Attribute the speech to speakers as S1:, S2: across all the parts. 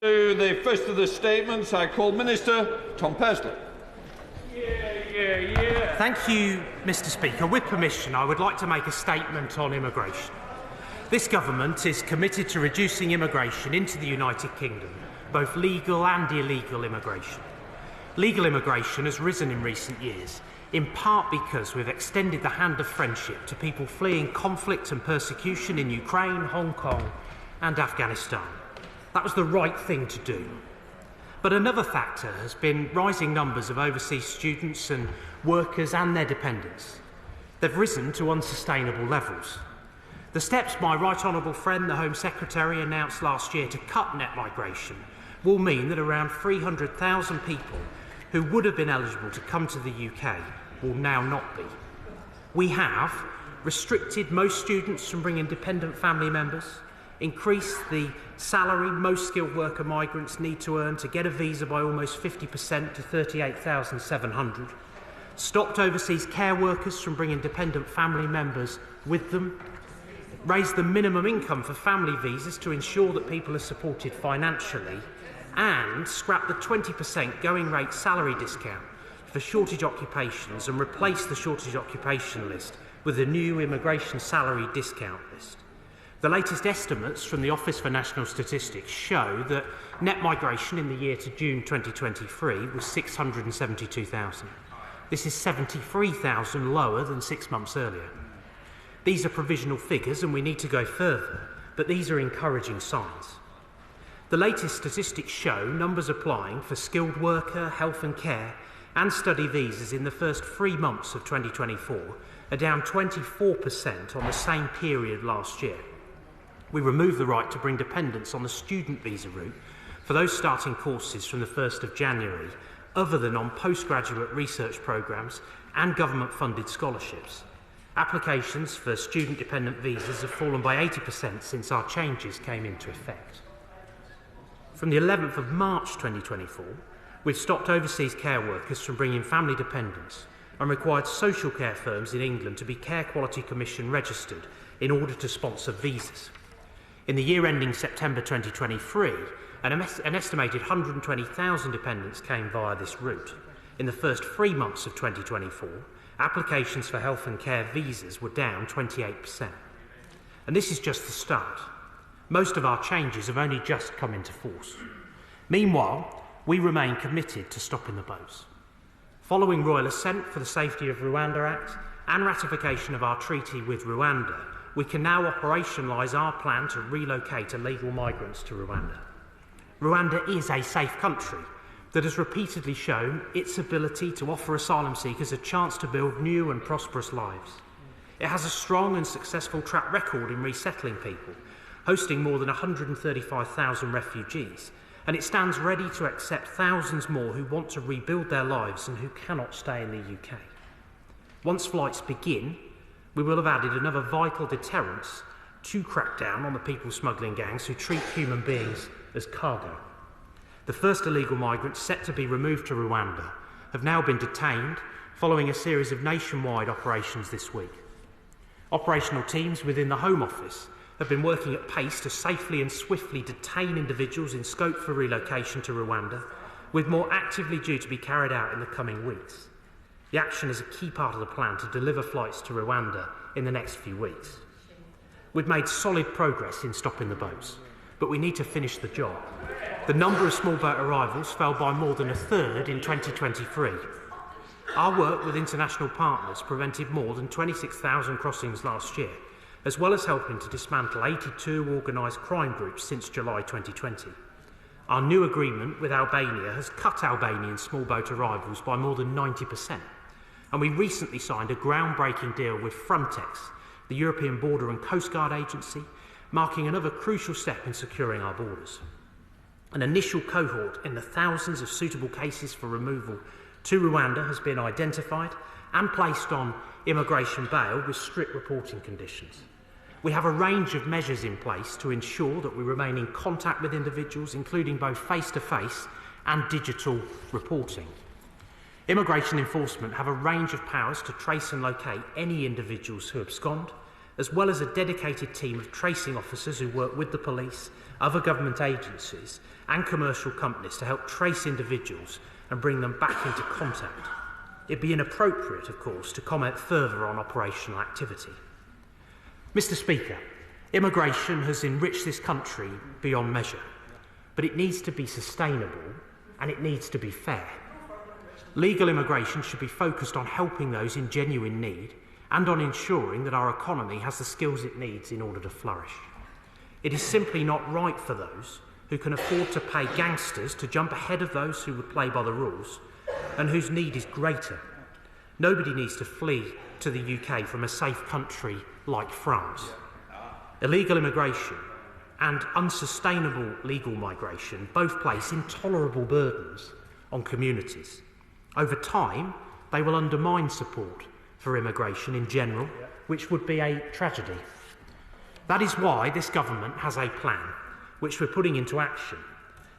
S1: To the first of the statements, I call Minister Tom Pursglove.
S2: Thank you, Mr. Speaker. With permission, I would like to make a statement on immigration. This government is committed to reducing immigration into the United Kingdom, both legal and illegal immigration. Legal immigration has risen in recent years, in part because we've extended the hand of friendship to people fleeing conflict and persecution in Ukraine, Hong Kong and Afghanistan. That was the right thing to do. But another factor has been rising numbers of overseas students and workers and their dependents. They've risen to unsustainable levels. The steps my right honourable friend, the Home Secretary, announced last year to cut net migration will mean that around 300,000 people who would have been eligible to come to the UK will now not be. We have restricted most students from bringing dependent family members, increased the salary most skilled worker migrants need to earn to get a visa by almost 50% to $38,700, stopped overseas care workers from bringing dependent family members with them, raised the minimum income for family visas to ensure that people are supported financially, and scrapped the 20% going rate salary discount for shortage occupations and replaced the shortage occupation list with a new immigration salary discount list. The latest estimates from the Office for National Statistics show that net migration in the year to June 2023 was 672,000. This is 73,000 lower than 6 months earlier. These are provisional figures and we need to go further, but these are encouraging signs. The latest statistics show numbers applying for skilled worker, health and care and study visas in the first 3 months of 2024 are down 24% on the same period last year. We removed the right to bring dependents on the student visa route for those starting courses from the 1st of January, other than on postgraduate research programmes and government-funded scholarships. Applications for student-dependent visas have fallen by 80% since our changes came into effect. From the 11th of March 2024, we've stopped overseas care workers from bringing family dependents and required social care firms in England to be Care Quality Commission registered in order to sponsor visas. In the year ending September 2023, an estimated 120,000 dependents came via this route. In the first 3 months of 2024, applications for health and care visas were down 28%. And this is just the start. Most of our changes have only just come into force. Meanwhile, we remain committed to stopping the boats. Following royal assent for the Safety of Rwanda Act and ratification of our treaty with Rwanda, we can now operationalise our plan to relocate illegal migrants to Rwanda. Rwanda is a safe country that has repeatedly shown its ability to offer asylum seekers a chance to build new and prosperous lives. It has a strong and successful track record in resettling people, hosting more than 135,000 refugees, and it stands ready to accept thousands more who want to rebuild their lives and who cannot stay in the UK. Once flights begin, we will have added another vital deterrence to crack down on the people smuggling gangs who treat human beings as cargo. The first illegal migrants set to be removed to Rwanda have now been detained following a series of nationwide operations this week. Operational teams within the Home Office have been working at pace to safely and swiftly detain individuals in scope for relocation to Rwanda, with more actively due to be carried out in the coming weeks. The action is a key part of the plan to deliver flights to Rwanda in the next few weeks. We've made solid progress in stopping the boats, but we need to finish the job. The number of small boat arrivals fell by more than a third in 2023. Our work with international partners prevented more than 26,000 crossings last year, as well as helping to dismantle 82 organised crime groups since July 2020. Our new agreement with Albania has cut Albanian small boat arrivals by more than 90%. And we recently signed a groundbreaking deal with Frontex, the European Border and Coast Guard Agency, marking another crucial step in securing our borders. An initial cohort in the thousands of suitable cases for removal to Rwanda has been identified and placed on immigration bail with strict reporting conditions. We have a range of measures in place to ensure that we remain in contact with individuals, including both face-to-face and digital reporting. Immigration enforcement have a range of powers to trace and locate any individuals who abscond, as well as a dedicated team of tracing officers who work with the police, other government agencies and commercial companies to help trace individuals and bring them back into contact. It'd be inappropriate, of course, to comment further on operational activity. Mr. Speaker, immigration has enriched this country beyond measure, but it needs to be sustainable and it needs to be fair. Legal immigration should be focused on helping those in genuine need and on ensuring that our economy has the skills it needs in order to flourish. It is simply not right for those who can afford to pay gangsters to jump ahead of those who would play by the rules and whose need is greater. Nobody needs to flee to the UK from a safe country like France. Illegal immigration and unsustainable legal migration both place intolerable burdens on communities. Over time, they will undermine support for immigration in general, which would be a tragedy. That is why this government has a plan, which we're putting into action.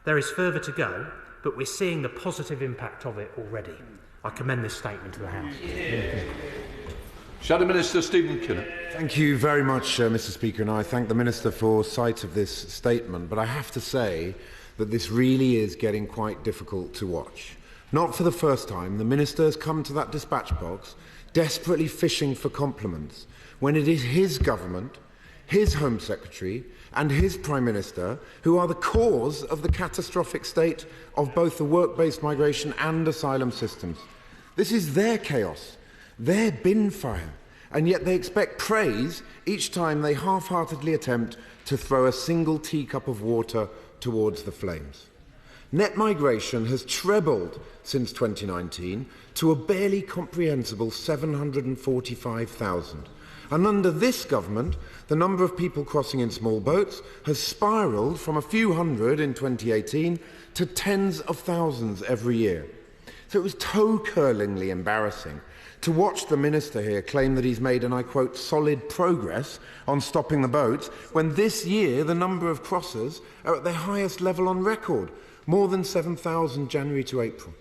S2: There is further to go, but we're seeing the positive impact of it already. I commend this statement to the House.
S1: Shadow Minister Stephen Kinnock.
S3: Thank you very much, Mr. Speaker, and I thank the Minister for sight of this statement. But I have to say that this really is getting quite difficult to watch. Not for the first time, the Minister has come to that dispatch box desperately fishing for compliments when it is his government, his Home Secretary and his Prime Minister who are the cause of the catastrophic state of both the work-based migration and asylum systems. This is their chaos, their bin fire, and yet they expect praise each time they half-heartedly attempt to throw a single teacup of water towards the flames. Net migration has trebled since 2019 to a barely comprehensible 745,000. And under this government, the number of people crossing in small boats has spiralled from a few hundred in 2018 to tens of thousands every year. So it was toe-curlingly embarrassing to watch the Minister here claim that he's made, and I quote, solid progress on stopping the boats, when this year the number of crossers are at their highest level on record, more than 7,000 January to April.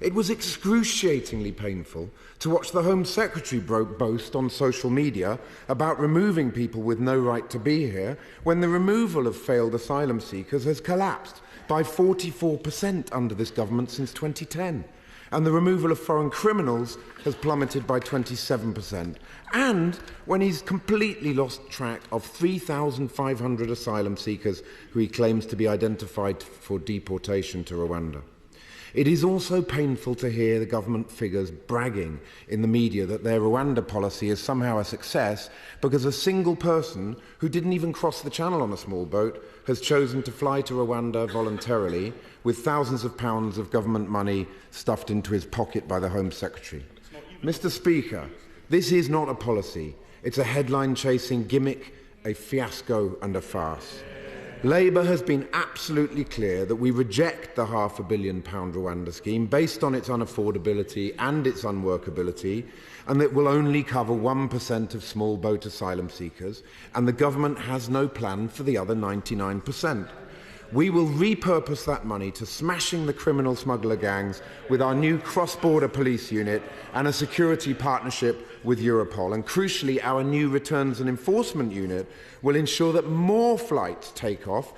S3: It was excruciatingly painful to watch the Home Secretary boast on social media about removing people with no right to be here, when the removal of failed asylum seekers has collapsed by 44% under this government since 2010. And the removal of foreign criminals has plummeted by 27%. And when he's completely lost track of 3,500 asylum seekers who he claims to be identified for deportation to Rwanda. It is also painful to hear the government figures bragging in the media that their Rwanda policy is somehow a success because a single person who didn't even cross the channel on a small boat has chosen to fly to Rwanda voluntarily with thousands of pounds of government money stuffed into his pocket by the Home Secretary. Mr. Speaker, this is not a policy. It's a headline-chasing gimmick, a fiasco and a farce. Labour has been absolutely clear that we reject the £500 million Rwanda scheme based on its unaffordability and its unworkability, and that will only cover 1% of small boat asylum seekers, and the government has no plan for the other 99%. We will repurpose that money to smashing the criminal smuggler gangs with our new cross-border police unit and a security partnership with Europol. And crucially, our new returns and enforcement unit will ensure that more flights take off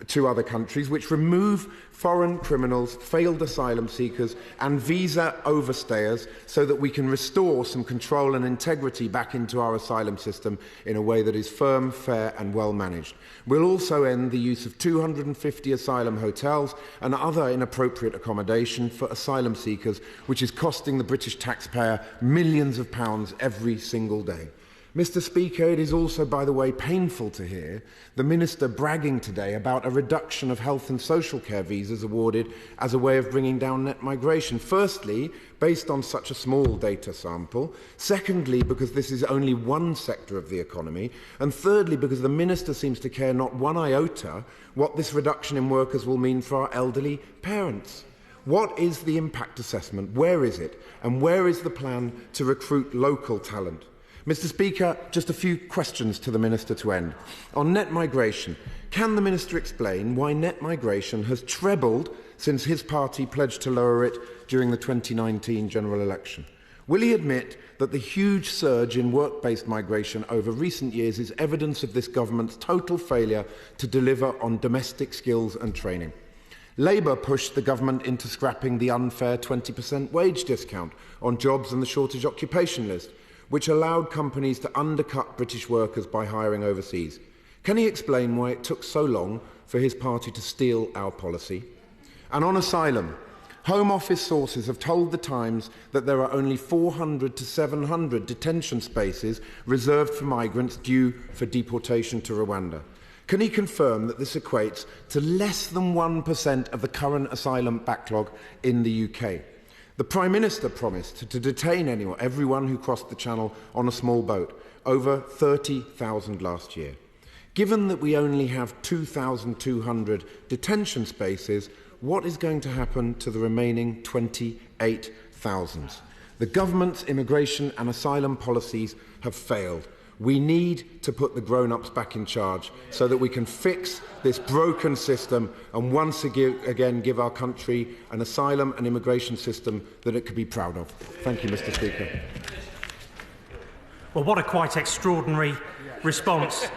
S3: to other countries which remove foreign criminals, failed asylum seekers and visa overstayers so that we can restore some control and integrity back into our asylum system in a way that is firm, fair and well managed. We'll also end the use of 250 asylum hotels and other inappropriate accommodation for asylum seekers, which is costing the British taxpayer millions of pounds every single day. Mr. Speaker, it is also, by the way, painful to hear the Minister bragging today about a reduction of health and social care visas awarded as a way of bringing down net migration. Firstly, based on such a small data sample. Secondly, because this is only one sector of the economy. And thirdly, because the Minister seems to care not one iota what this reduction in workers will mean for our elderly parents. What is the impact assessment? Where is it? And where is the plan to recruit local talent? Mr. Speaker, just a few questions to the Minister to end. On net migration, can the Minister explain why net migration has trebled since his party pledged to lower it during the 2019 general election? Will he admit that the huge surge in work-based migration over recent years is evidence of this government's total failure to deliver on domestic skills and training? Labour pushed the government into scrapping the unfair 20% wage discount on jobs on the shortage occupation list, which allowed companies to undercut British workers by hiring overseas. Can he explain why it took so long for his party to steal our policy? And on asylum, Home Office sources have told The Times that there are only 400 to 700 detention spaces reserved for migrants due for deportation to Rwanda. Can he confirm that this equates to less than 1% of the current asylum backlog in the UK? The Prime Minister promised to detain everyone who crossed the Channel on a small boat, over 30,000 last year. Given that we only have 2,200 detention spaces, what is going to happen to the remaining 28,000? The government's immigration and asylum policies have failed. We need to put the grown-ups back in charge so that we can fix this broken system and once again give our country an asylum and immigration system that it could be proud of. Thank you, Mr. Speaker.
S2: Well, what a quite extraordinary response,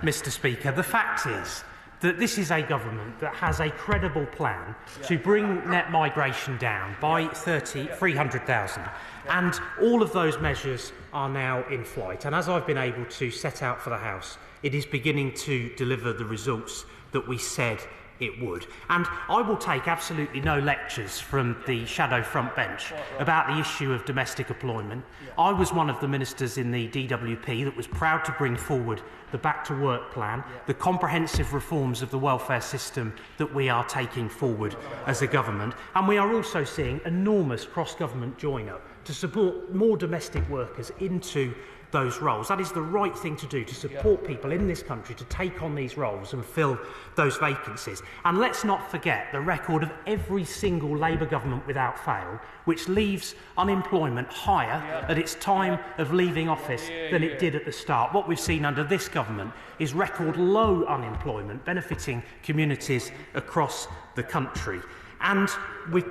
S2: Mr. Speaker. The fact is that this is a government that has a credible plan to bring net migration down by 300,000. And all of those measures are now in flight. And as I've been able to set out for the House, it is beginning to deliver the results that we said it would. And I will take absolutely no lectures from the shadow front bench about the issue of domestic employment. I was one of the ministers in the DWP that was proud to bring forward the Back to Work plan, the comprehensive reforms of the welfare system that we are taking forward as a government. And we are also seeing enormous cross-government join-up to support more domestic workers into those roles. That is the right thing to do, to support people in this country to take on these roles and fill those vacancies. And let's not forget the record of every single Labour government without fail, which leaves unemployment higher at its time of leaving office than it did at the start. What we've seen under this government is record low unemployment, benefiting communities across the country. And we've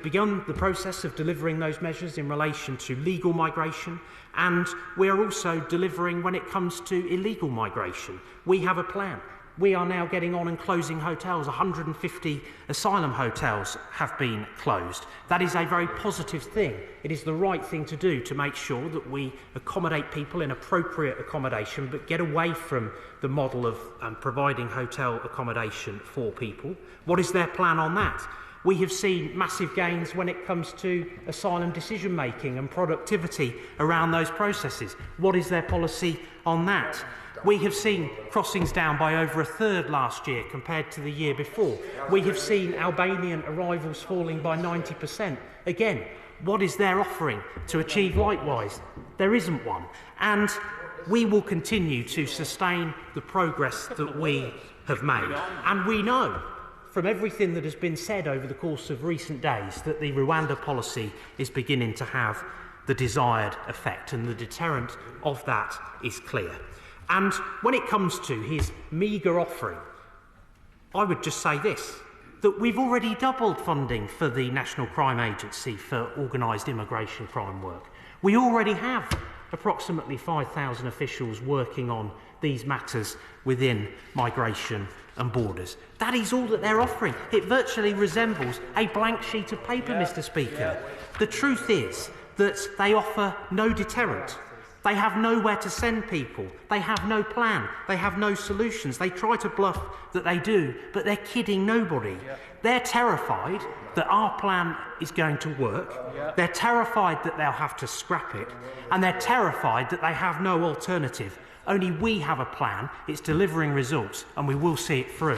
S2: begun the process of delivering those measures in relation to legal migration, and we are also delivering when it comes to illegal migration. We have a plan. We are now getting on and closing hotels. 150 asylum hotels have been closed. That is a very positive thing. It is the right thing to do to make sure that we accommodate people in appropriate accommodation, but get away from the model of providing hotel accommodation for people. What is their plan on that? We have seen massive gains when it comes to asylum decision-making and productivity around those processes. What is their policy on that? We have seen crossings down by over a third last year compared to the year before. We have seen Albanian arrivals falling by 90%. Again, what is their offering to achieve likewise? There isn't one. And we will continue to sustain the progress that we have made. And we know from everything that has been said over the course of recent days that the Rwanda policy is beginning to have the desired effect, and the deterrent of that is clear. And when it comes to his meagre offering, I would just say this, that we've already doubled funding for the National Crime Agency for organised immigration crime work. We already have approximately 5,000 officials working on these matters within migration and borders. That is all that they're offering. It virtually resembles a blank sheet of paper, Mr. Speaker. The truth is that they offer no deterrent. They have nowhere to send people. They have no plan. They have no solutions. They try to bluff that they do, but they're kidding nobody. They're terrified that our plan is going to work. They're terrified that they'll have to scrap it. And they're terrified that they have no alternative. Only we have a plan, it's delivering results, and we will see it through.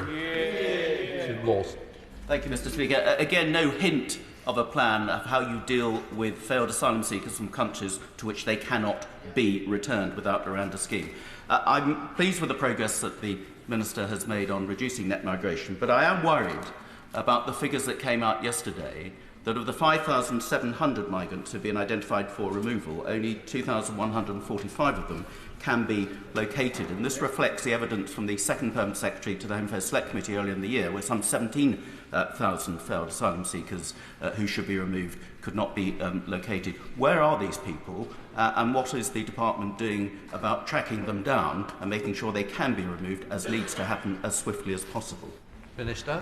S4: Thank you, Mr. Speaker. Again, no hint of a plan of how you deal with failed asylum seekers from countries to which they cannot be returned without a Rwanda scheme. I'm pleased with the progress that the Minister has made on reducing net migration, but I am worried about the figures that came out yesterday that of the 5,700 migrants who have been identified for removal, only 2,145 of them can be located. And this reflects the evidence from the second Permanent Secretary to the Home Affairs Select Committee earlier in the year, where some 17,000 failed asylum seekers who should be removed could not be located. Where are these people, and what is the Department doing about tracking them down and making sure they can be removed as needs to happen as swiftly as possible?
S1: Minister.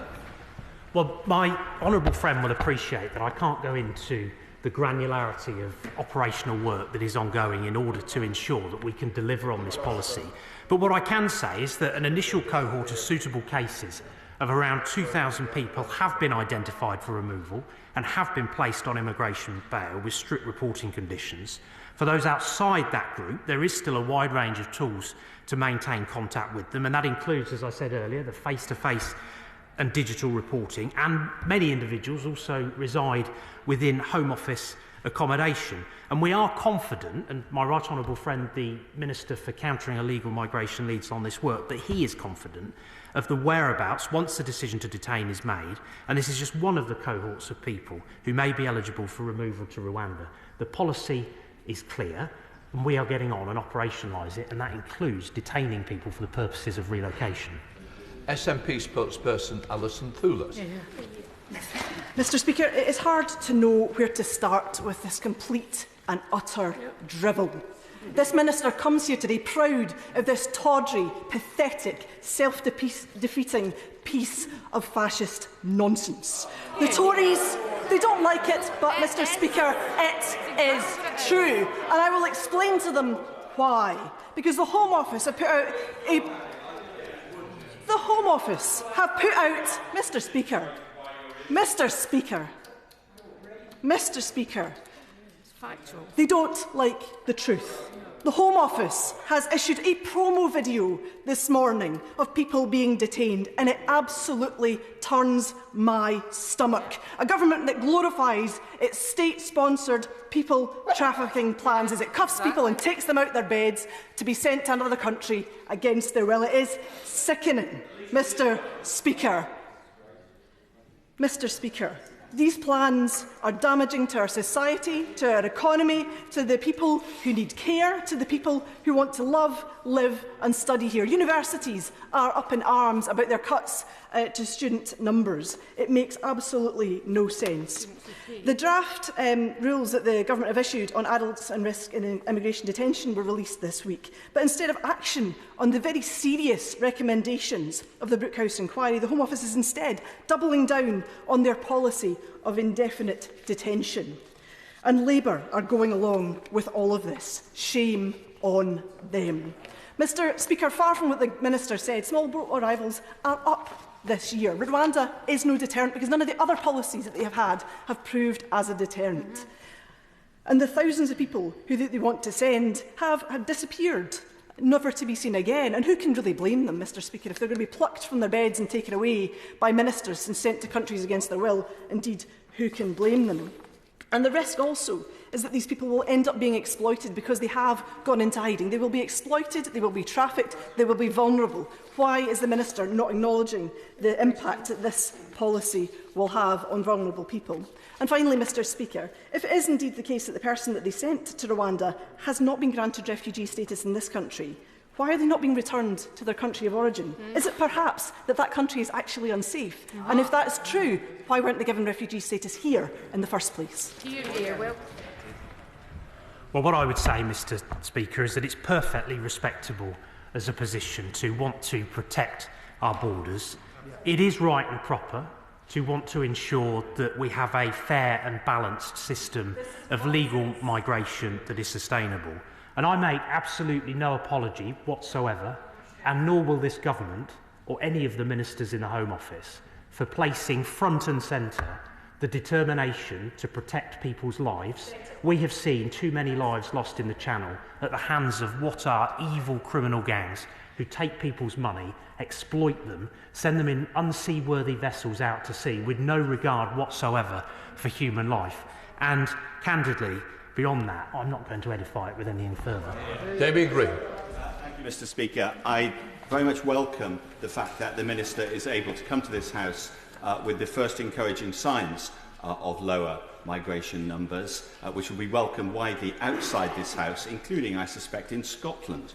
S2: Well, my honourable friend will appreciate that I can't go into the granularity of operational work that is ongoing in order to ensure that we can deliver on this policy. But what I can say is that an initial cohort of suitable cases of around 2,000 people have been identified for removal and have been placed on immigration bail with strict reporting conditions. For those outside that group, there is still a wide range of tools to maintain contact with them, and that includes, as I said earlier, the face-to-face and digital reporting, and many individuals also reside within Home Office accommodation. And we are confident, and my right honourable friend, the Minister for Countering Illegal Migration, leads on this work, but he is confident of the whereabouts once the decision to detain is made, and this is just one of the cohorts of people who may be eligible for removal to Rwanda. The policy is clear, and we are getting on and operationalise it, and that includes detaining people for the purposes of relocation.
S1: SNP spokesperson Alison Thewliss.
S5: Mr. Speaker, it is hard to know where to start with this complete and utter drivel. This minister comes here today proud of this tawdry, pathetic, self-defeating piece of fascist nonsense. The Tories, they don't like it, but Mr. Speaker, it is true. And I will explain to them why. Because the Home Office have put out Mr. Speaker, they don't like the truth. The Home Office has issued a promo video this morning of people being detained, and it absolutely turns my stomach. A government that glorifies its state-sponsored people trafficking plans as it cuffs people and takes them out their beds to be sent to another country against their will. It is sickening, Mr. Speaker. Mr. Speaker, these plans are damaging to our society, to our economy, to the people who need care, to the people who want to love, live and study here. Universities are up in arms about their cuts to student numbers. It makes absolutely no sense. The draft rules that the government have issued on adults and risk in immigration detention were released this week. But instead of action on the very serious recommendations of the Brookhouse inquiry, the Home Office is instead doubling down on their policy of indefinite detention. And Labour are going along with all of this. Shame on them. Mr. Speaker, far from what the Minister said, small boat arrivals are up this year. Rwanda is no deterrent because none of the other policies that they have had have proved as a deterrent. And the thousands of people who they want to send have disappeared, never to be seen again. And who can really blame them, Mr. Speaker, if they're going to be plucked from their beds and taken away by ministers and sent to countries against their will? Indeed, who can blame them? And the risk also is that these people will end up being exploited because they have gone into hiding. They will be exploited, they will be trafficked, they will be vulnerable. Why is the Minister not acknowledging the impact that this policy will have on vulnerable people? And finally, Mr. Speaker, if it is indeed the case that the person that they sent to Rwanda has not been granted refugee status in this country, why are they not being returned to their country of origin? Is it perhaps that that country is actually unsafe? And if that is true, why weren't they given refugee status here in the first place?
S2: Well, what I would say, Mr. Speaker, is that it's perfectly respectable as a position to want to protect our borders. It is right and proper to want to ensure that we have a fair and balanced system of legal migration that is sustainable. And I make absolutely no apology whatsoever, and nor will this government or any of the ministers in the Home Office, for placing front and centre the determination to protect people's lives. We have seen too many lives lost in the Channel at the hands of what are evil criminal gangs who take people's money, exploit them, send them in unseaworthy vessels out to sea with no regard whatsoever for human life. And candidly, beyond that, I'm not going to edify it with anything further.
S1: Damian Green.
S6: Thank you, Mr. Speaker. I very much welcome the fact that the Minister is able to come to this House with the first encouraging signs of lower migration numbers, which will be welcomed widely outside this House, including, I suspect, in Scotland.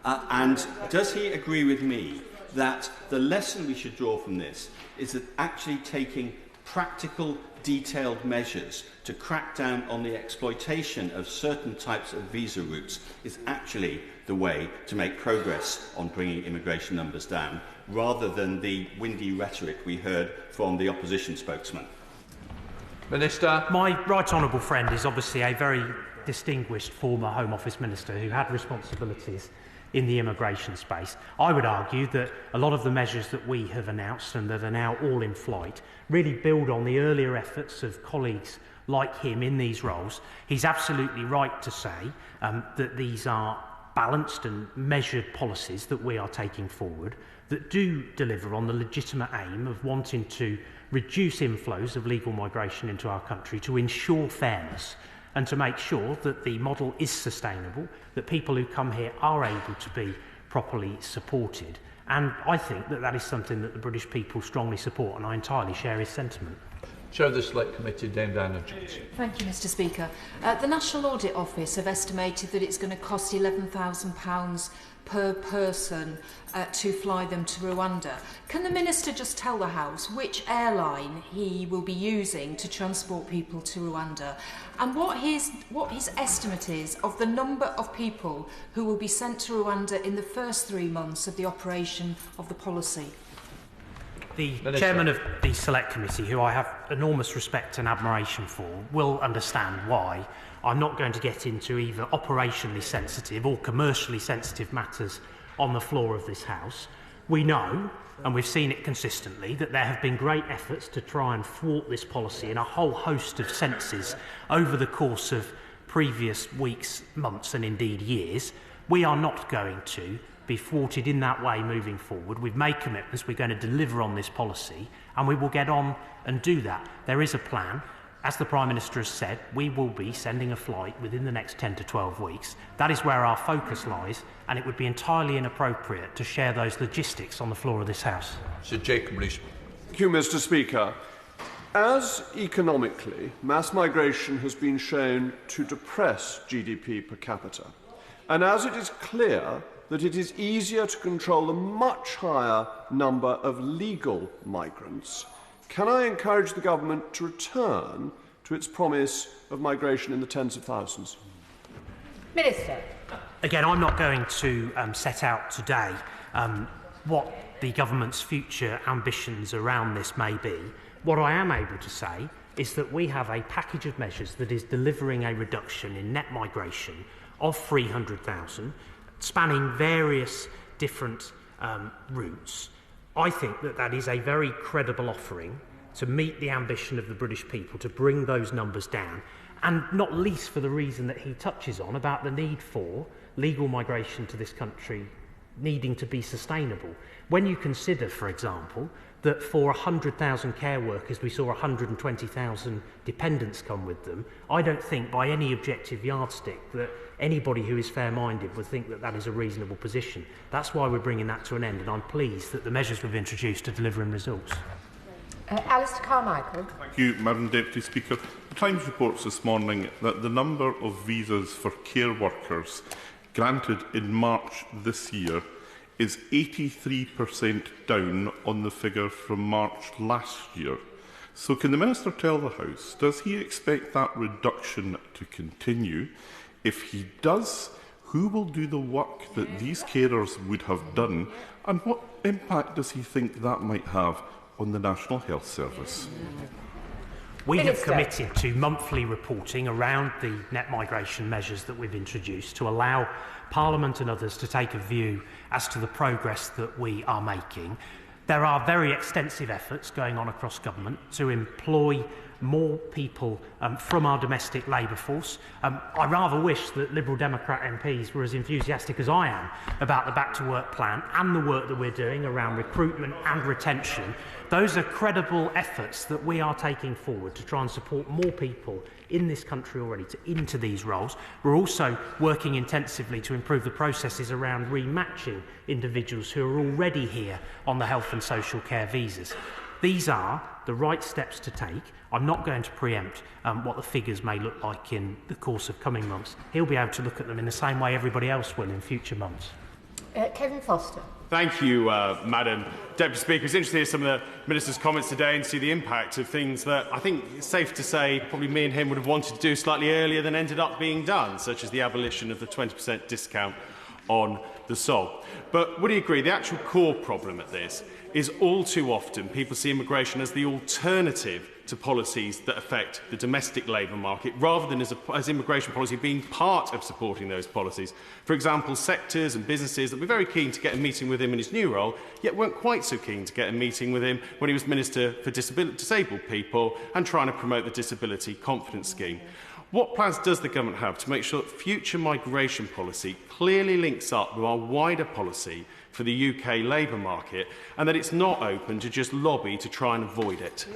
S6: And does he agree with me that the lesson we should draw from this is that actually taking practical, detailed measures to crack down on the exploitation of certain types of visa routes is actually the way to make progress on bringing immigration numbers down, rather than the windy rhetoric we heard from the opposition spokesman?
S1: Minister.
S2: My right honourable friend is obviously a very distinguished former Home Office Minister who had responsibilities in the immigration space. I would argue that a lot of the measures that we have announced and that are now all in flight really build on the earlier efforts of colleagues like him in these roles. He's absolutely right to say that these are balanced and measured policies that we are taking forward that do deliver on the legitimate aim of wanting to reduce inflows of legal migration into our country, to ensure fairness and to make sure that the model is sustainable, that people who come here are able to be properly supported. And I think that that is something that the British people strongly support, and I entirely share his sentiment.
S1: Chair of the Select Committee, Dame Diana Johnson.
S7: Thank you, Mr Speaker. The National Audit Office have estimated that it's going to cost £11,000 per person to fly them to Rwanda. Can the Minister just tell the House which airline he will be using to transport people to Rwanda, and what his estimate is of the number of people who will be sent to Rwanda in the first 3 months of the operation of the policy?
S2: The chairman of the Select Committee, who I have enormous respect and admiration for, will understand why I'm not going to get into either operationally sensitive or commercially sensitive matters on the floor of this House. We know, and we've seen it consistently, that there have been great efforts to try and thwart this policy in a whole host of senses over the course of previous weeks, months and indeed years. We are not going to be thwarted in that way moving forward. We've made commitments, we're going to deliver on this policy, and we will get on and do that. There is a plan. As the Prime Minister has said, we will be sending a flight within the next 10 to 12 weeks. That is where our focus lies, and it would be entirely inappropriate to share those logistics on the floor of this House.
S1: Sir Jacob Rees.
S8: Thank you, Mr Speaker. As economically, mass migration has been shown to depress GDP per capita, and as it is clear that it is easier to control a much higher number of legal migrants, can I encourage the Government to return to its promise of migration in the tens of thousands?
S9: Minister.
S2: Again, I'm not going to set out today what the Government's future ambitions around this may be. What I am able to say is that we have a package of measures that is delivering a reduction in net migration of 300,000, spanning various different routes. I think that that is a very credible offering to meet the ambition of the British people to bring those numbers down, and not least for the reason that he touches on about the need for legal migration to this country needing to be sustainable. When you consider, for example, that for 100,000 care workers we saw 120,000 dependents come with them, I don't think by any objective yardstick that anybody who is fair-minded would think that that is a reasonable position. That's why we're bringing that to an end, and I'm pleased that the measures we've introduced are delivering results.
S9: Alistair Carmichael.
S10: Thank you, Madam Deputy Speaker. The Times reports this morning that the number of visas for care workers granted in March this year is 83% down on the figure from March last year. So can the Minister tell the House, does he expect that reduction to continue? If he does, who will do the work that these carers would have done, and what impact does he think that might have on the National Health Service?
S2: We have committed to monthly reporting around the net migration measures that we've introduced to allow Parliament and others to take a view as to the progress that we are making. There are very extensive efforts going on across government to employ more people from our domestic labour force. I rather wish that Liberal Democrat MPs were as enthusiastic as I am about the Back to Work plan and the work that we're doing around recruitment and retention. Those are credible efforts that we are taking forward to try and support more people in this country already into these roles. We're also working intensively to improve the processes around rematching individuals who are already here on the health and social care visas. These are the right steps to take. I'm not going to preempt what the figures may look like in the course of coming months. He'll be able to look at them in the same way everybody else will in future months.
S9: Kevin Foster.
S11: Thank you, Madam Deputy Speaker. It's interesting to hear some of the Minister's comments today and see the impact of things that I think it's safe to say probably me and him would have wanted to do slightly earlier than ended up being done, such as the abolition of the 20% discount on the salt. But would he agree the actual core problem at this is all too often people see immigration as the alternative to policies that affect the domestic labour market, rather than as immigration policy being part of supporting those policies. For example, sectors and businesses that were very keen to get a meeting with him in his new role, yet weren't quite so keen to get a meeting with him when he was Minister for Disabled People and trying to promote the Disability Confidence Scheme. What plans does the government have to make sure that future migration policy clearly links up with our wider policy for the UK labour market, and that it's not open to just lobby to try and avoid it?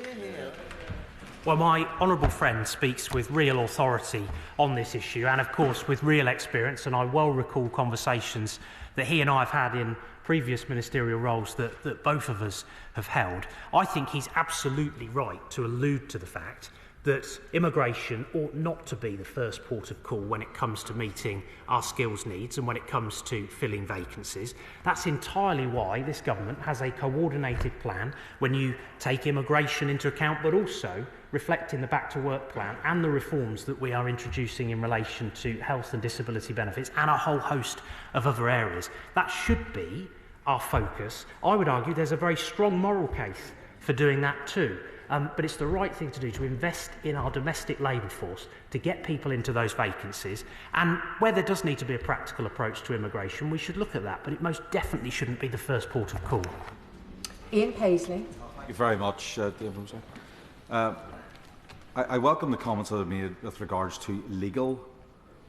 S2: Well, my honourable friend speaks with real authority on this issue and, of course, with real experience, and I well recall conversations that he and I have had in previous ministerial roles that both of us have held. I think he's absolutely right to allude to the fact that immigration ought not to be the first port of call when it comes to meeting our skills needs and when it comes to filling vacancies. That's entirely why this government has a coordinated plan when you take immigration into account, but also reflecting the Back to Work plan and the reforms that we are introducing in relation to health and disability benefits and a whole host of other areas. That should be our focus. I would argue there's a very strong moral case for doing that too. But it's the right thing to do, to invest in our domestic labour force, to get people into those vacancies. And where there does need to be a practical approach to immigration, we should look at that, but it most definitely shouldn't be the first port of call.
S9: Ian Paisley.
S12: Thank you very much, David. I welcome the comments that have made with regards to legal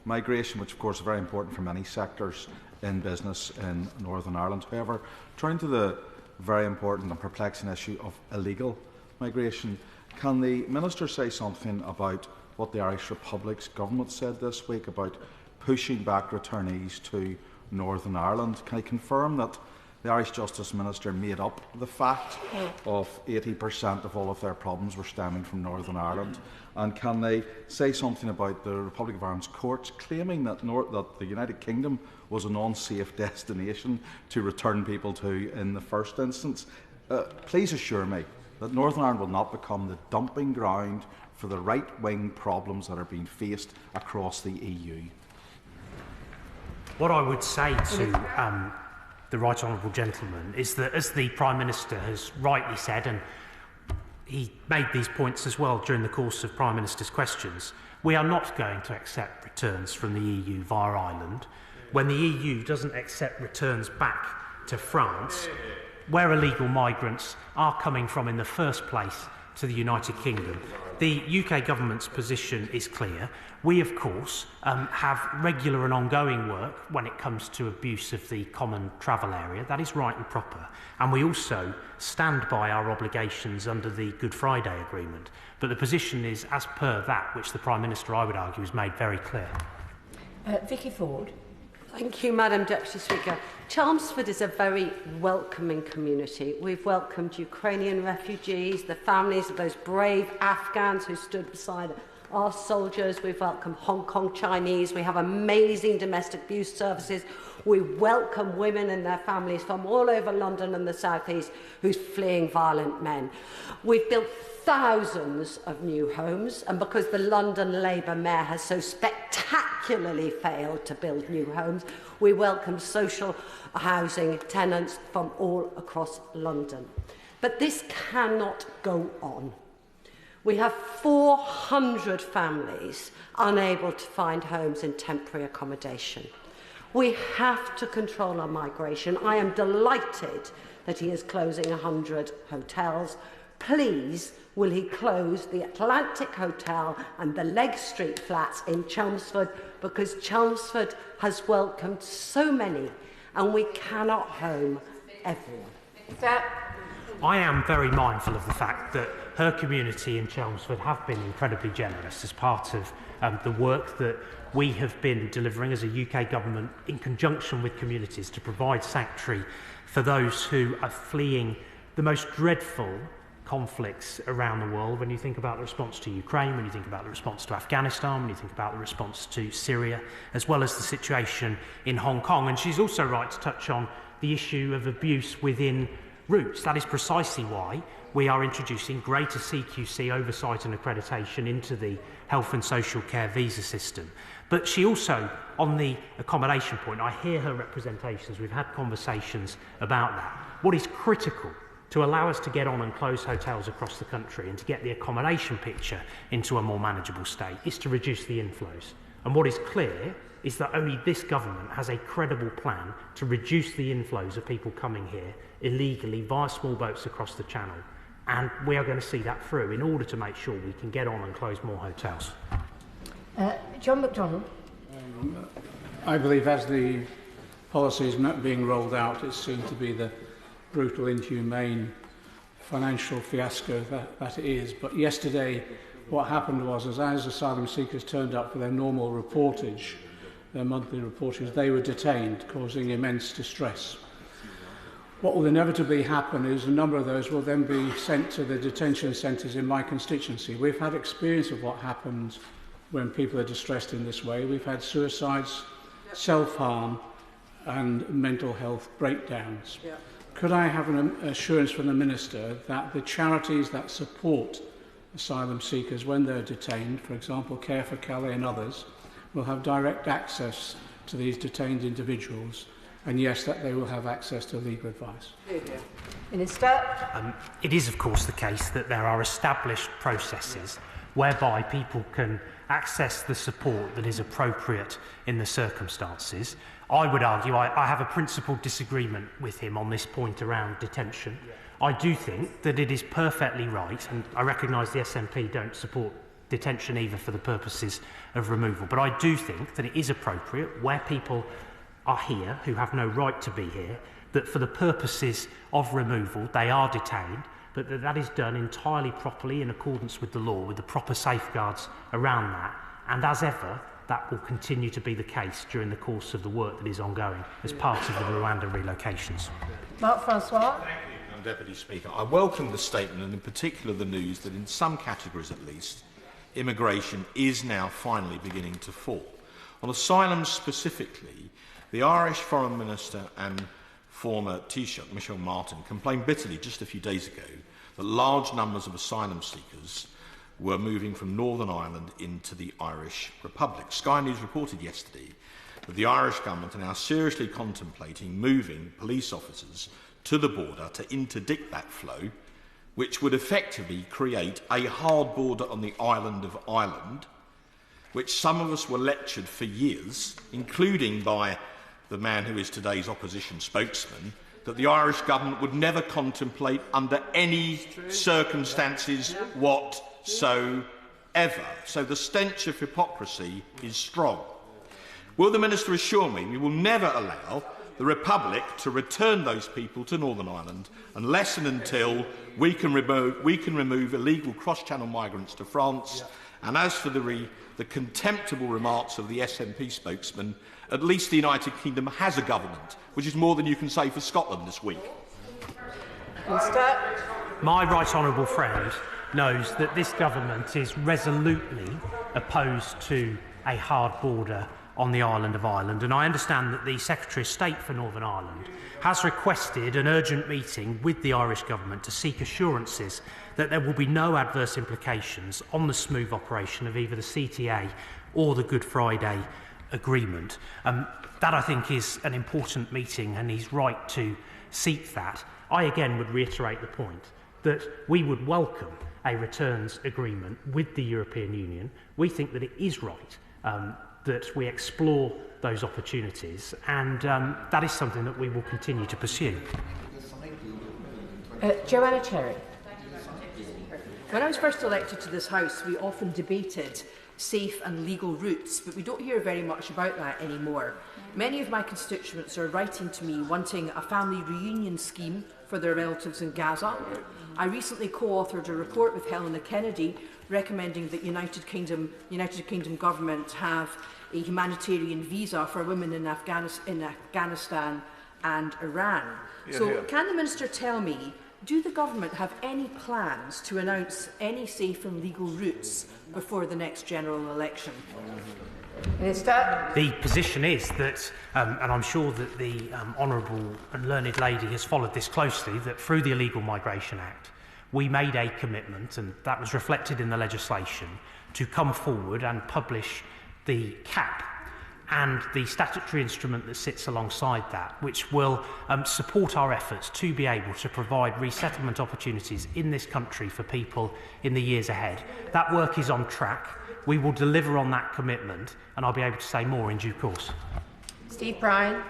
S12: migration, which of course is very important for many sectors in business in Northern Ireland. However, turning to the very important and perplexing issue of illegal migration, can the Minister say something about what the Irish Republic's government said this week about pushing back returnees to Northern Ireland? Can he confirm that the Irish Justice Minister made up the fact of 80% of all of their problems were stemming from Northern Ireland? And can they say something about the Republic of Ireland's courts claiming that the United Kingdom was an unsafe destination to return people to in the first instance? Please assure me that Northern Ireland will not become the dumping ground for the right-wing problems that are being faced across the EU.
S2: What I would say to the right honourable gentleman is that, as the Prime Minister has rightly said, and he made these points as well during the course of Prime Minister's questions, we are not going to accept returns from the EU via Ireland. When the EU doesn't accept returns back to France, where illegal migrants are coming from in the first place to the United Kingdom, the UK government's position is clear. We, of course, have regular and ongoing work when it comes to abuse of the common travel area. That is right and proper. And we also stand by our obligations under the Good Friday Agreement. But the position is as per that which the Prime Minister, I would argue, has made very clear.
S9: Vicky Ford.
S13: Thank you, Madam Deputy Speaker. Chelmsford is a very welcoming community. We've welcomed Ukrainian refugees, the families of those brave Afghans who stood beside our soldiers. We've welcomed Hong Kong Chinese. We have amazing domestic abuse services. We welcome women and their families from all over London and the South East who's fleeing violent men. We've built thousands of new homes, and because the London Labour Mayor has so spectacularly failed to build new homes, we welcome social housing tenants from all across London. But this cannot go on. We have 400 families unable to find homes in temporary accommodation. We have to control our migration. I am delighted that he is closing 100 hotels. Please, will he close the Atlantic Hotel and the Leg Street flats in Chelmsford, because Chelmsford has welcomed so many and we cannot home everyone.
S2: I am very mindful of the fact that her community in Chelmsford have been incredibly generous as part of the work that we have been delivering as a UK government in conjunction with communities to provide sanctuary for those who are fleeing the most dreadful conflicts around the world, when you think about the response to Ukraine, when you think about the response to Afghanistan, when you think about the response to Syria, as well as the situation in Hong Kong. And she's also right to touch on the issue of abuse within routes. That is precisely why we are introducing greater CQC oversight and accreditation into the health and social care visa system. But she also, on the accommodation point, I hear her representations, we've had conversations about that. What is critical to allow us to get on and close hotels across the country and to get the accommodation picture into a more manageable state is to reduce the inflows. And what is clear is that only this government has a credible plan to reduce the inflows of people coming here illegally via small boats across the Channel. And we are going to see that through in order to make sure we can get on and close more hotels.
S9: John MacDonald.
S14: I believe as the policy is being rolled out, it's seen to be the brutal, inhumane financial fiasco that it is. But yesterday, what happened was, as asylum seekers turned up for their normal reportage, their monthly reportage, they were detained, causing immense distress. What will inevitably happen is a number of those will then be sent to the detention centres in my constituency. We've had experience of what happens when people are distressed in this way. We've had suicides, self-harm and mental health breakdowns. Yeah. Could I have an assurance from the Minister that the charities that support asylum seekers when they're detained, for example Care for Calais and others, will have direct access to these detained individuals, and yes, that they will have access to legal advice?
S9: Minister.
S2: It is, of course, the case that there are established processes whereby people can access the support that is appropriate in the circumstances. I would argue I have a principled disagreement with him on this point around detention. I do think that it is perfectly right, and I recognise the SNP don't support detention either for the purposes of removal, but I do think that it is appropriate where people are here who have no right to be here, that for the purposes of removal they are detained, but that is done entirely properly in accordance with the law, with the proper safeguards around that. And as ever, that will continue to be the case during the course of the work that is ongoing as part of the Rwanda relocations.
S9: Mark Francois.
S15: Thank you, Madam Deputy Speaker. I welcome the statement and in particular the news that in some categories at least, immigration is now finally beginning to fall. On asylum specifically, the Irish Foreign Minister and former Taoiseach, Michel Martin, complained bitterly just a few days ago that large numbers of asylum seekers were moving from Northern Ireland into the Irish Republic. Sky News reported yesterday that the Irish government are now seriously contemplating moving police officers to the border to interdict that flow, which would effectively create a hard border on the island of Ireland, which some of us were lectured for years, including by the man who is today's opposition spokesman, that the Irish government would never contemplate under any circumstances whatsoever. So the stench of hypocrisy is strong. Will the Minister assure me we will never allow the Republic to return those people to Northern Ireland unless and until we can remove illegal cross-channel migrants to France? And as for the contemptible remarks of the SNP spokesman, at least the United Kingdom has a government, which is more than you can say for Scotland this week.
S2: My right honourable friend knows that this government is resolutely opposed to a hard border on the island of Ireland, and I understand that the Secretary of State for Northern Ireland has requested an urgent meeting with the Irish government to seek assurances that there will be no adverse implications on the smooth operation of either the CTA or the Good Friday Agreement. That, I think, is an important meeting, and he's right to seek that. I again would reiterate the point that we would welcome a returns agreement with the European Union. We think that it is right that we explore those opportunities, and that is something that we will continue to pursue.
S9: Joanna Cherry.
S16: When I was first elected to this House, we often debated safe and legal routes, but we don't hear very much about that anymore. Many of my constituents are writing to me wanting a family reunion scheme for their relatives in Gaza. I recently co-authored a report with Helena Kennedy recommending that United Kingdom government have a humanitarian visa for women in Afghanistan and Iran. Can the Minister tell me Do the government have any plans to announce any safe and legal routes before the next general election?
S9: Minister.
S2: The position is that, and I'm sure that the honourable and learned lady has followed this closely, that through the Illegal Migration Act, we made a commitment, and that was reflected in the legislation, to come forward and publish the cap and the statutory instrument that sits alongside that, which will support our efforts to be able to provide resettlement opportunities in this country for people in the years ahead. That work is on track. We will deliver on that commitment, and I'll be able to say more in due course.
S9: Steve Bryan.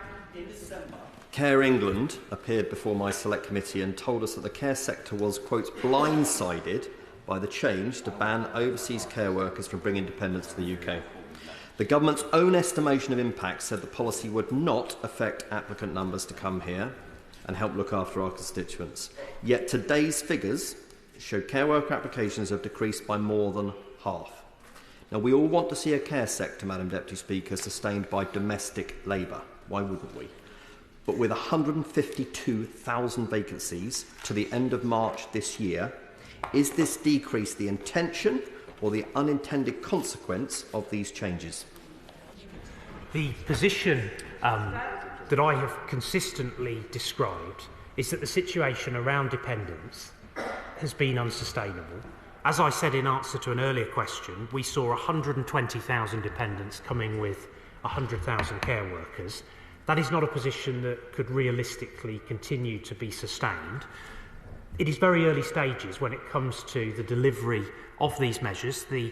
S17: Care England appeared before my select committee and told us that the care sector was, quote, blindsided by the change to ban overseas care workers from bringing dependents to the UK. The government's own estimation of impact said the policy would not affect applicant numbers to come here and help look after our constituents. Yet today's figures show care worker applications have decreased by more than half. Now, we all want to see a care sector, Madam Deputy Speaker, sustained by domestic labour. Why wouldn't we? But with 152,000 vacancies to the end of March this year, is this decrease the intention or the unintended consequence of these changes?
S2: The position that I have consistently described is that the situation around dependents has been unsustainable. As I said in answer to an earlier question, we saw 120,000 dependents coming with 100,000 care workers. That is not a position that could realistically continue to be sustained. It is very early stages when it comes to the delivery of these measures. The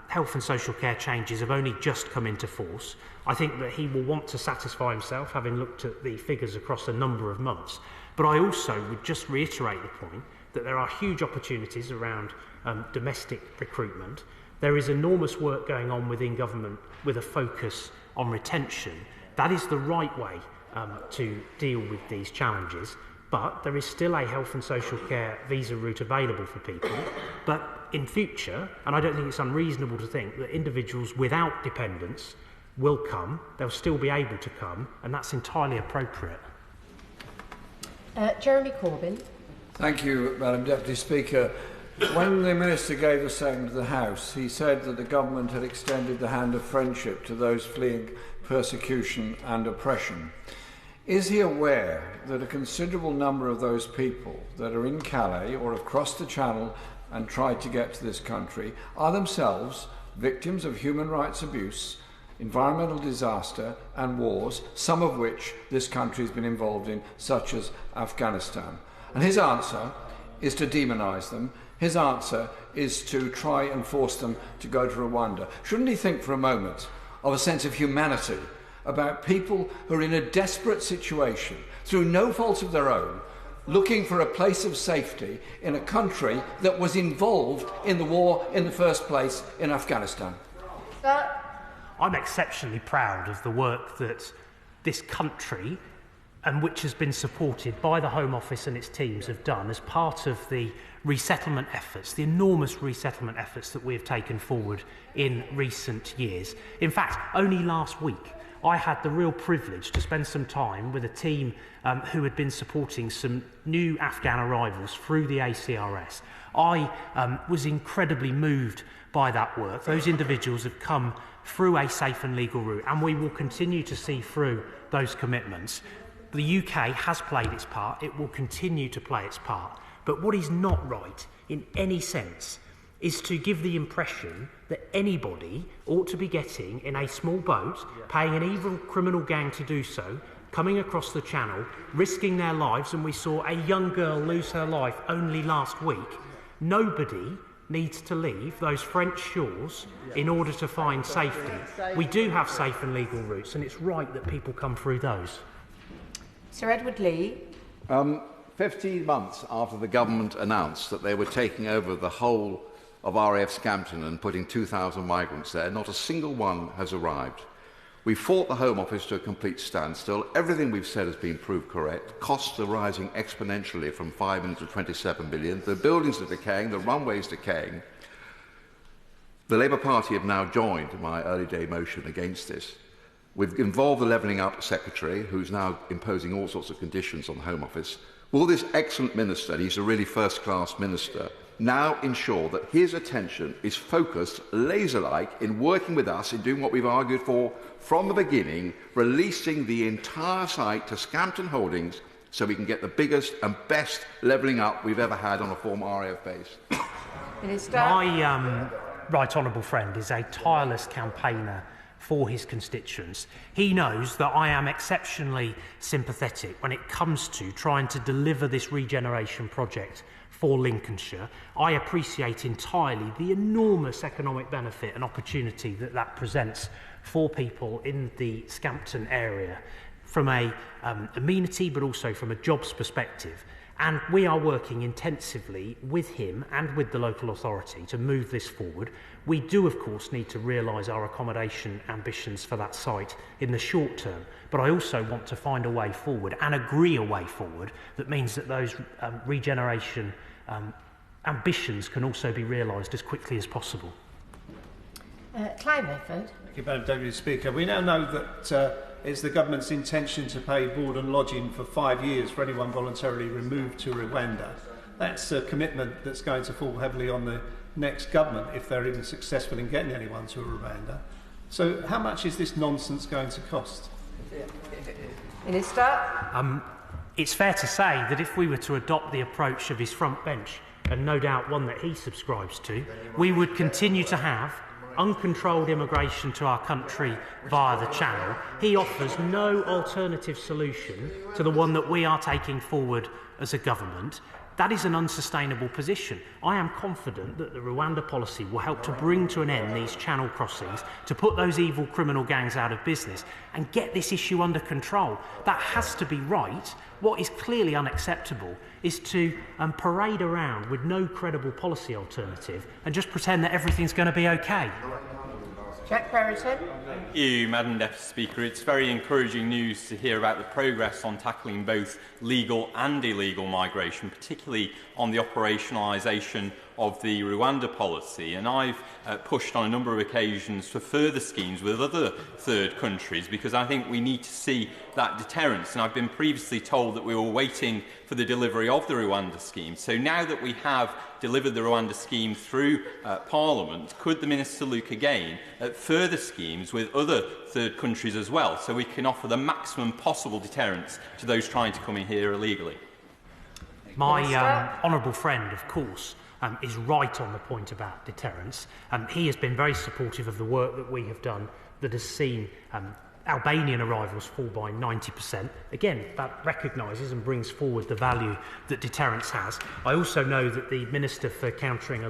S2: health and social care changes have only just come into force. I think that he will want to satisfy himself, having looked at the figures across a number of months. But I also would just reiterate the point that there are huge opportunities around domestic recruitment. There is enormous work going on within government with a focus on retention. That is the right way to deal with these challenges. But there is still a health and social care visa route available for people. But in future, and I don't think it's unreasonable to think that individuals without dependents will come, they'll still be able to come, and that's entirely appropriate.
S9: Jeremy Corbyn.
S18: Thank you, Madam Deputy Speaker. When the Minister gave the statement to the House, he said that the government had extended the hand of friendship to those fleeing persecution and oppression. Is he aware that a considerable number of those people that are in Calais or have crossed the Channel and tried to get to this country are themselves victims of human rights abuse, environmental disaster and wars, some of which this country has been involved in, such as Afghanistan? And his answer is to demonise them. His answer is to try and force them to go to Rwanda. Shouldn't he think for a moment of a sense of humanity about people who are in a desperate situation, through no fault of their own, looking for a place of safety in a country that was involved in the war in the first place in Afghanistan?
S2: I'm exceptionally proud of the work that this country, and which has been supported by the Home Office and its teams, have done as part of the resettlement efforts, the enormous resettlement efforts that we have taken forward in recent years. In fact, only last week, I had the real privilege to spend some time with a team who had been supporting some new Afghan arrivals through the ACRS. I was incredibly moved by that work. Those individuals have come through a safe and legal route, and we will continue to see through those commitments. The UK has played its part. It will continue to play its part. But what is not right in any sense is to give the impression that anybody ought to be getting in a small boat, paying an evil criminal gang to do so, coming across the Channel, risking their lives, and we saw a young girl lose her life only last week. Nobody needs to leave those French shores in order to find safety. We do have safe and legal routes, and it's right that people come through those.
S9: Sir Edward Lee.
S19: 15 months after the government announced that they were taking over the whole of RAF Scampton and putting 2,000 migrants there, not a single one has arrived. We fought the Home Office to a complete standstill. Everything we've said has been proved correct. Costs are rising exponentially from 5 million to 27 billion. The buildings are decaying, the runways decaying. The Labour Party have now joined my early day motion against this. We've involved the Levelling Up Secretary, who's now imposing all sorts of conditions on the Home Office. Will this excellent minister, he's a really first-class minister, now ensure that his attention is focused, laser-like, in working with us, in doing what we've argued for from the beginning, releasing the entire site to Scampton Holdings so we can get the biggest and best levelling up we've ever had on a former RAF base?
S9: Minister.
S2: My right honourable friend is a tireless campaigner for his constituents. He knows that I am exceptionally sympathetic when it comes to trying to deliver this regeneration project for Lincolnshire. I appreciate entirely the enormous economic benefit and opportunity that that presents for people in the Scampton area from a amenity but also from a jobs perspective. And we are working intensively with him and with the local authority to move this forward. We do, of course, need to realise our accommodation ambitions for that site in the short term, but I also want to find a way forward and agree a way forward that means that those regeneration ambitions can also be realised as quickly as possible.
S9: Clive Medford.
S20: Thank you, Madam Deputy Speaker. We now know that it's the government's intention to pay board and lodging for 5 years for anyone voluntarily removed to Rwanda. That's a commitment that's going to fall heavily on the next government if they're even successful in getting anyone to Rwanda. So how much is this nonsense going to cost?
S9: Minister.
S2: It's fair to say that if we were to adopt the approach of his front bench, and no doubt one that he subscribes to, we would continue to have uncontrolled immigration to our country via the Channel. He offers no alternative solution to the one that we are taking forward as a government. That is an unsustainable position. I am confident that the Rwanda policy will help to bring to an end these channel crossings, to put those evil criminal gangs out of business and get this issue under control. That has to be right. What is clearly unacceptable is to parade around with no credible policy alternative and just pretend that everything's going to be okay.
S9: Jack Brereton.
S21: Thank you, Madam Deputy Speaker. It's very encouraging news to hear about the progress on tackling both legal and illegal migration, particularly on the operationalisation of the Rwanda policy. And I've pushed on a number of occasions for further schemes with other third countries because I think we need to see that deterrence. And I've been previously told that we were waiting for the delivery of the Rwanda scheme. So now that we have delivered the Rwanda scheme through Parliament, could the Minister look again at further schemes with other third countries as well, so we can offer the maximum possible deterrence to those trying to come in here illegally?
S2: My honourable friend, of course, is right on the point about deterrence. He has been very supportive of the work that we have done that has seen Albanian arrivals fall by 90%. Again, that recognises and brings forward the value that deterrence has. I also know that the Minister for Countering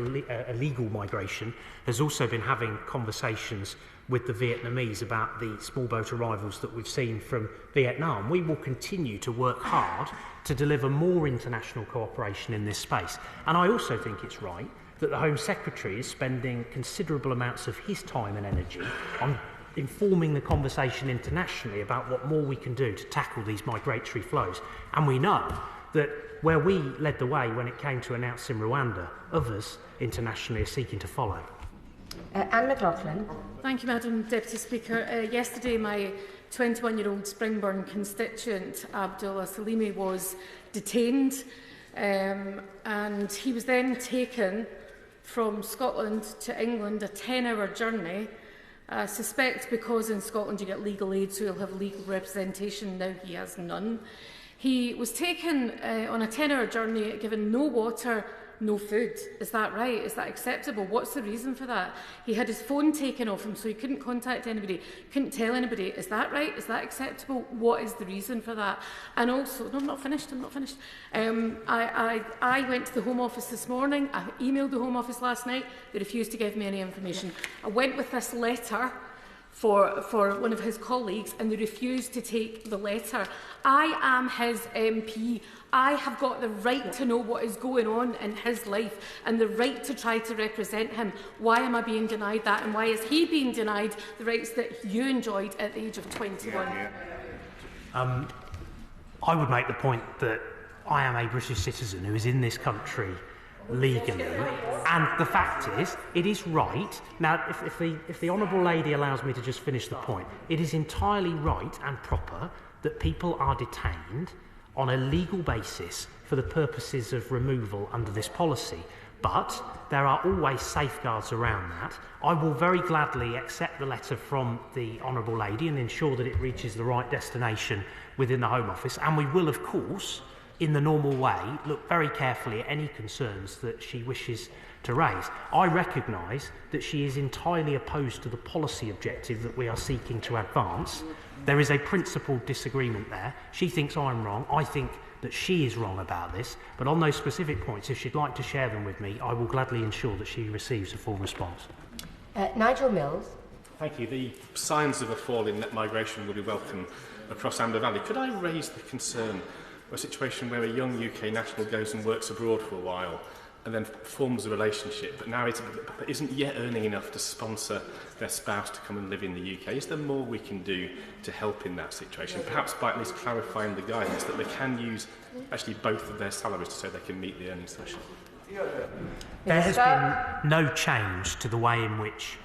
S2: Illegal Migration has also been having conversations with the Vietnamese about the small boat arrivals that we've seen from Vietnam. We will continue to work hard to deliver more international cooperation in this space. And I also think it's right that the Home Secretary is spending considerable amounts of his time and energy on informing the conversation internationally about what more we can do to tackle these migratory flows. And we know that where we led the way when it came to announcing Rwanda, others internationally are seeking to follow.
S9: Anne McLaughlin.
S22: Thank you, Madam Deputy Speaker. Yesterday, my 21-year-old Springburn constituent, Abdullah Salimi, was detained and he was then taken from Scotland to England, a 10-hour journey. I suspect because in Scotland you get legal aid, so he'll have legal representation. Now he has none. He was taken on a 10-hour journey, given no water, no food. Is that right? Is that acceptable? What's the reason for that? He had his phone taken off him, so he couldn't contact anybody, couldn't tell anybody. Is that right? Is that acceptable? What is the reason for that? And also, no, I'm not finished. I went to the Home Office this morning. I emailed the Home Office last night. They refused to give me any information. I went with this letter for one of his colleagues and they refused to take the letter. I am his MP. I have got the right to know what is going on in his life and the right to try to represent him. Why am I being denied that, and why is he being denied the rights that you enjoyed at the age of 21?
S2: I would make the point that I am a British citizen who is in this country legally, and the fact is, it is right. Now, if the honourable lady allows me to just finish the point, it is entirely right and proper that people are detained on a legal basis for the purposes of removal under this policy. But there are always safeguards around that. I will very gladly accept the letter from the Honourable Lady and ensure that it reaches the right destination within the Home Office. And we will, of course, in the normal way, look very carefully at any concerns that she wishes to raise. I recognise that she is entirely opposed to the policy objective that we are seeking to advance. There is a principled disagreement there. She thinks I'm wrong. I think that she is wrong about this, but on those specific points, if she'd like to share them with me, I will gladly ensure that she receives a full response.
S9: Nigel Mills.
S3: Thank you. The signs of a fall in net migration will be welcome across Amber Valley. Could I raise the concern of a situation where a young UK national goes and works abroad for a while and then forms a relationship, but now isn't yet earning enough to sponsor their spouse to come and live in the UK? Is there more we can do to help in that situation? Perhaps by at least clarifying the guidance that they can use actually both of their salaries so they can meet the earnings threshold.
S2: There has been no change to the way in which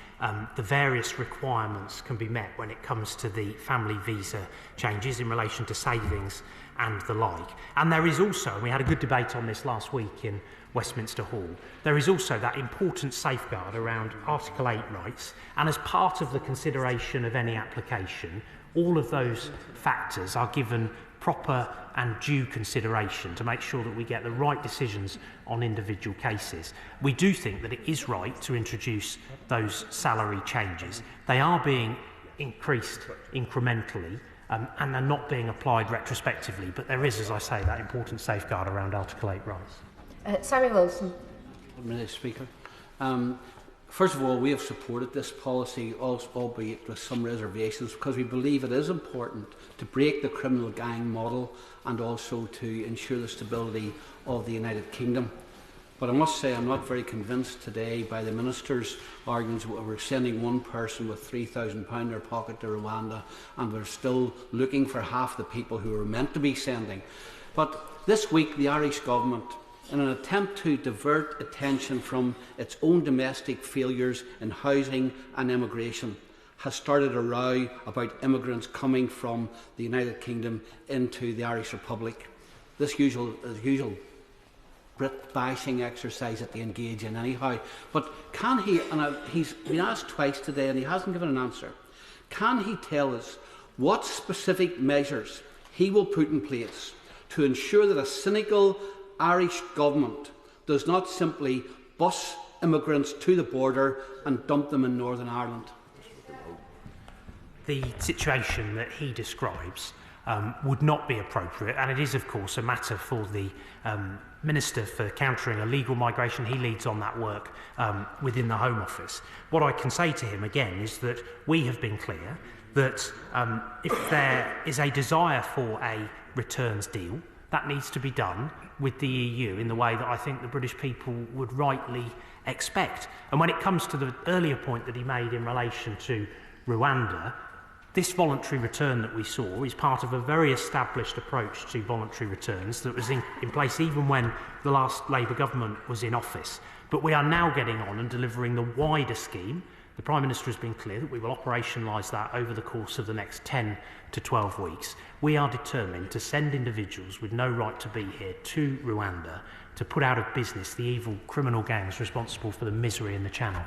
S2: the various requirements can be met when it comes to the family visa changes in relation to savings and the like. And there is also, and we had a good debate on this last week in Westminster Hall, there is also that important safeguard around Article 8 rights, and as part of the consideration of any application, all of those factors are given proper and due consideration to make sure that we get the right decisions on individual cases. We do think that it is right to introduce those salary changes. They are being increased incrementally and they're not being applied retrospectively, but there is, as I say, that important safeguard around Article 8 rights.
S9: Sammy Wilson.
S4: Mr. Speaker. First of all, we have supported this policy, albeit with some reservations, because we believe it is important to break the criminal gang model and also to ensure the stability of the United Kingdom. But I must say I'm not very convinced today by the Minister's arguments that we're sending one person with £3,000 in their pocket to Rwanda and we're still looking for half the people who we're meant to be sending. But this week the Irish Government, in an attempt to divert attention from its own domestic failures in housing and immigration, has started a row about immigrants coming from the United Kingdom into the Irish Republic. This usual Brit bashing exercise that they engage in anyhow. But can he, and he's been asked twice today and he hasn't given an answer, can he tell us what specific measures he will put in place to ensure that a cynical Irish government does not simply bus immigrants to the border and dump them in Northern Ireland?
S2: The situation that he describes would not be appropriate, and it is, of course, a matter for the Minister for Countering Illegal Migration. He leads on that work within the Home Office. What I can say to him again is that we have been clear that if there is a desire for a returns deal, that needs to be done with the EU in the way that I think the British people would rightly expect. And when it comes to the earlier point that he made in relation to Rwanda, this voluntary return that we saw is part of a very established approach to voluntary returns that was in place even when the last Labour government was in office. But we are now getting on and delivering the wider scheme. The Prime Minister has been clear that we will operationalise that over the course of the next 10 to 12 weeks. We are determined to send individuals with no right to be here to Rwanda to put out of business the evil criminal gangs responsible for the misery in the Channel.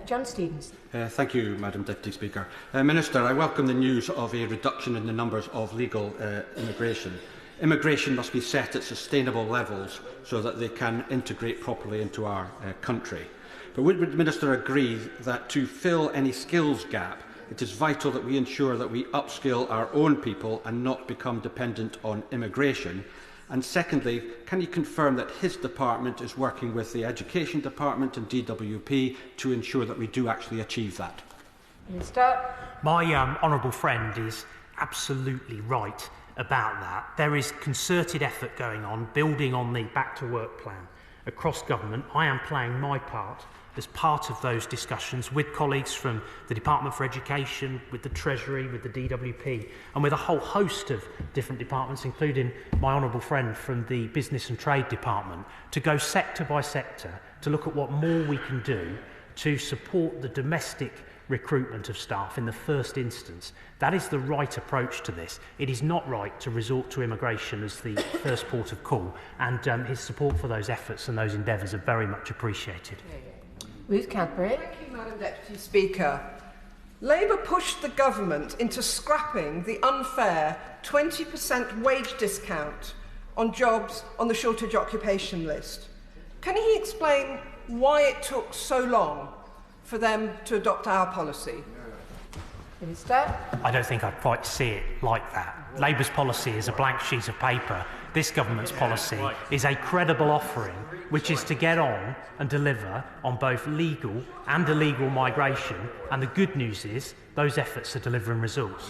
S9: John Stevens.
S23: Thank you, Madam Deputy Speaker. Minister, I welcome the news of a reduction in the numbers of legal immigration. Immigration must be set at sustainable levels so that they can integrate properly into our country. But would the Minister agree that to fill any skills gap, it is vital that we ensure that we upskill our own people and not become dependent on immigration? And secondly, can you confirm that his department is working with the Education Department and DWP to ensure that we do actually achieve that?
S2: My honourable friend is absolutely right about that. There is concerted effort going on, building on the Back to Work plan across government. I am playing my part as part of those discussions with colleagues from the Department for Education, with the Treasury, with the DWP, and with a whole host of different departments, including my honourable friend from the Business and Trade Department, to go sector by sector to look at what more we can do to support the domestic recruitment of staff in the first instance. That is the right approach to this. It is not right to resort to immigration as the first port of call, and his support for those efforts and those endeavours are very much appreciated.
S9: Ruth Cadbury.
S5: Thank you, Madam Deputy Speaker. Labour pushed the government into scrapping the unfair 20% wage discount on jobs on the shortage occupation list. Can he explain why it took so long for them to adopt our policy?
S9: Minister?
S2: I don't think I'd quite see it like that. Labour's policy is a blank sheet of paper. This government's policy is a credible offering, which is to get on and deliver on both legal and illegal migration. And the good news is those efforts are delivering results.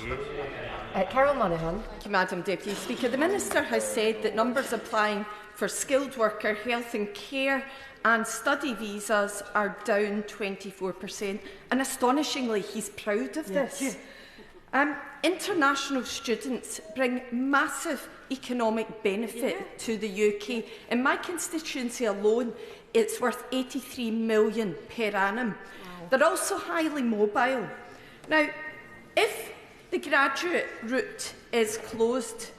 S9: Carol Monaghan.
S6: Thank you, Madam Deputy Speaker. The Minister has said that numbers applying for skilled worker, health and care and study visas are down 24%. And astonishingly, he's proud of this. International students bring massive economic benefit to the UK. In my constituency alone, it's worth £83 million per annum. Wow. They're also highly mobile. Now, if the graduate route is closed,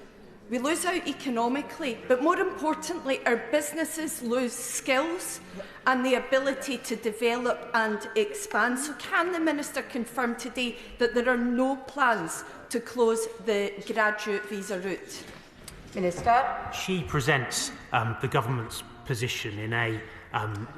S6: we lose out economically, but more importantly, our businesses lose skills and the ability to develop and expand. So can the Minister confirm today that there are no plans to close the graduate visa route?
S9: Minister.
S2: She presents the government's position in a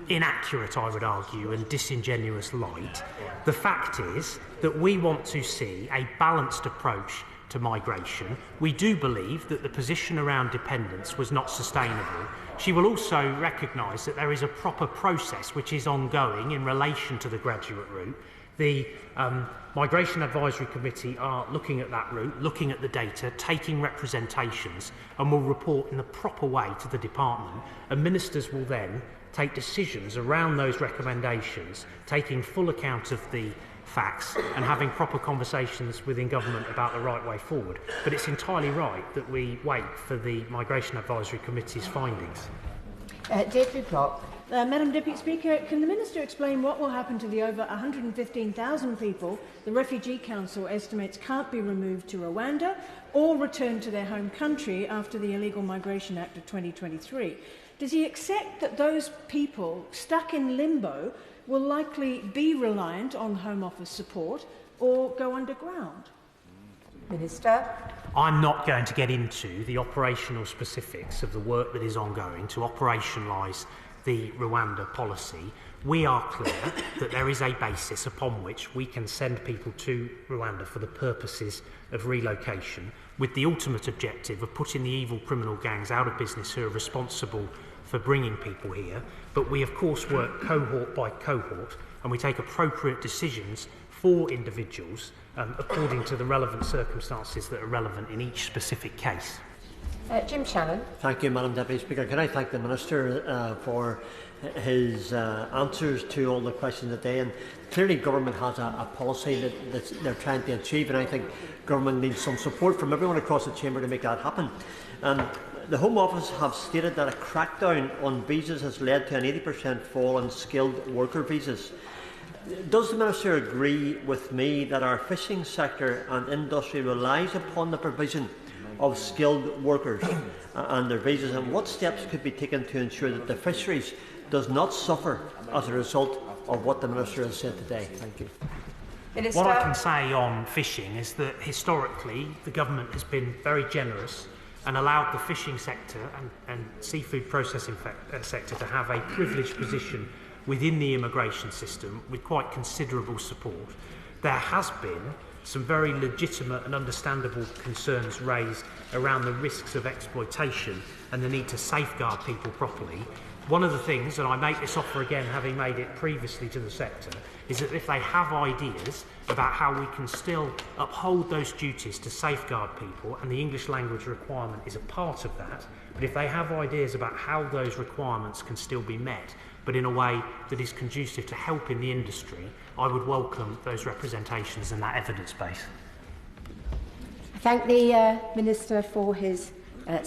S2: inaccurate, I would argue, and disingenuous light. The fact is that we want to see a balanced approach to migration. We do believe that the position around dependence was not sustainable. She will also recognise that there is a proper process which is ongoing in relation to the graduate route. The Migration Advisory Committee are looking at that route, looking at the data, taking representations, and will report in the proper way to the department, and ministers will then take decisions around those recommendations, taking full account of the facts and having proper conversations within government about the right way forward. But it's entirely right that we wait for the Migration Advisory Committee's findings.
S9: Deirdre Clark.
S7: Madam Deputy Speaker, can the Minister explain what will happen to the over 115,000 people the Refugee Council estimates can't be removed to Rwanda or returned to their home country after the Illegal Migration Act of 2023? Does he accept that those people stuck in limbo will likely be reliant on Home Office support or go underground?
S9: Minister.
S2: I'm not going to get into the operational specifics of the work that is ongoing to operationalise the Rwanda policy. We are clear that there is a basis upon which we can send people to Rwanda for the purposes of relocation, with the ultimate objective of putting the evil criminal gangs out of business who are responsible for bringing people here. But we of course work cohort by cohort, and we take appropriate decisions for individuals according to the relevant circumstances that are relevant in each specific case.
S9: Jim Shannon.
S24: Thank you, Madam Deputy Speaker. Can I thank the Minister for his answers to all the questions today? And clearly government has a policy that they're trying to achieve, and I think government needs some support from everyone across the chamber to make that happen. The Home Office have stated that a crackdown on visas has led to an 80% fall in skilled worker visas. Does the Minister agree with me that our fishing sector and industry relies upon the provision of skilled workers and their visas, and what steps could be taken to ensure that the fisheries does not suffer as a result of what the Minister has said today? Thank you.
S9: Minister.
S2: What I can say on fishing is that historically the government has been very generous and allowed the fishing sector and seafood processing sector to have a privileged position within the immigration system with quite considerable support. There has been some very legitimate and understandable concerns raised around the risks of exploitation and the need to safeguard people properly. One of the things, and I make this offer again having made it previously to the sector, is that if they have ideas about how we can still uphold those duties to safeguard people, and the English language requirement is a part of that, but if they have ideas about how those requirements can still be met, but in a way that is conducive to helping the industry, I would welcome those representations and that evidence base.
S9: I thank the Minister for his statement.